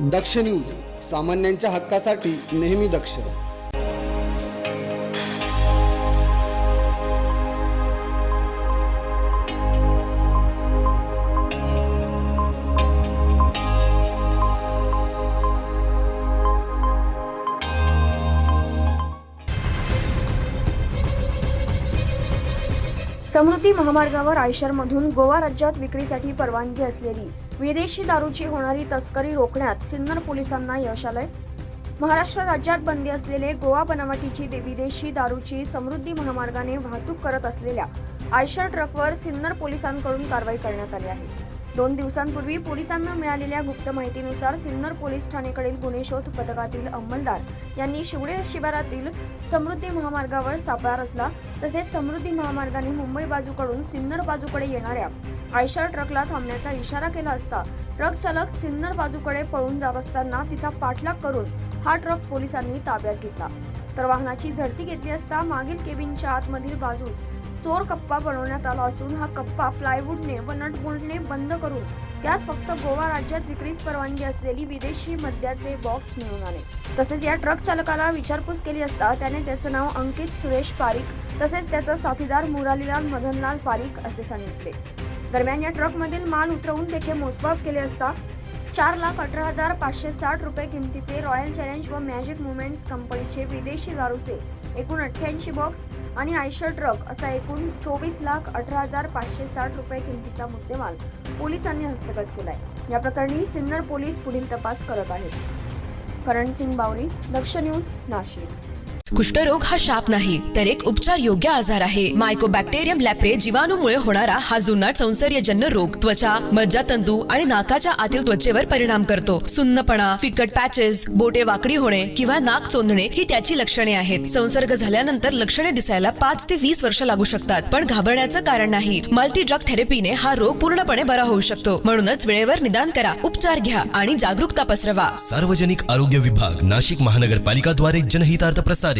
दक्ष news, सामान्यांच्या हक्कासाठी नेहमी दक्ष. समृद्धी महामार्गावर आयशरमधून गोवा राज्यात विक्रीसाठी परवानगी असलेली विदेशी दारूची होणारी तस्करी रोखण्यात सिन्नर पोलिसांना यश आलंय. महाराष्ट्र राज्यात बंदी असलेले गोवा बनावटीची विदेशी दारूची समृद्धी महामार्गाने वाहतूक करत असलेल्या आयशर ट्रकवर सिन्नर पोलिसांकडून कारवाई करण्यात आली आहे. 2 दिवसांपूर्वी पोलिसांना मिळालेल्या गुप्त माहितीनुसार सिन्नर पोलीस ठाणेकडील गुन्हे शोध पथकातील अंमलदार यांनी शिवडे शिवारातील समृद्धी महामार्गावर सापळा रचला. तसेच समृद्धी महामार्गाने मुंबई बाजूकडून सिन्नर बाजूकडे येणाऱ्या आयशर ट्रकला थांबण्याचा इशारा केला असता ट्रक चालक सिन्नर बाजूकडे पळून जात असताना तिचा पाठलाग करून हा ट्रक पोलिसांनी ताब्यात घेतला. तर वाहनाची झडती घेतली असता मागील केबिनच्या आतमधील बाजूस चोर कप्पा बनवण्यात आला असून हा कप्पा प्लायवूडने व नटबोल्टने बंद करून त्यात फक्त गोवा राज्यात विक्रीस परवानगी असलेली विदेशी मद्याचे बॉक्स मिळून आले. तसेच या ट्रक चालकाला विचारपूस केली असता त्याने त्याचं नाव अंकित सुरेश पारिक तसेच त्याचा साथीदार मुरालीलाल मदनलाल पारिक असे सांगितले. दरम्यान या ट्रकमधील माल उतरवून त्याचे मोजमाप केले असता 4,18,560 रुपये किमतीचे रॉयल चॅलेंज व मॅजिक मुवमेंट्स कंपनीचे विदेशी दारूचे एकूण 88 बॉक्स आणि आयशर ट्रक असा एकूण 24,18,560 रुपये किमतीचा मुद्देमाल पोलिसांनी हस्तगत केलाय. या प्रकरणी सिन्नर पोलीस पुढील तपास करत आहेत. करणसिंग बावरी, दक्ष न्यूज, नाशिक. कुष्ठरोग हा शाप नाही तर एक उपचार योग्य आजार आहे. मायकोबॅक्टेरियम लॅप्रे जीवाणूमुळे होणारा हा जुनाट संसर्गजन्य रोग त्वचा, मज्जातंतू आणि नाकाच्या आतील त्वचेवर परिणाम करतो. सुन्नपणा, फिकट पॅचेस, बोटे वाकडी होणे किंवा नाक चोंदणे ही त्याची लक्षणे आहेत. संसर्ग झाल्यानंतर लक्षणे दिसायला 5 ते 20 वर्ष लागू शकतात, पण घाबरण्याचं कारण नाही. मल्टी ड्रग थेरपीने हा रोग पूर्णपणे बरा होऊ शकतो. म्हणूनच वेळेवर निदान करा, उपचार घ्या आणि जागरूकता पसरवा. सार्वजनिक आरोग्य विभाग, नाशिक महानगरपालिका द्वारे जनहितार्थ प्रसारित.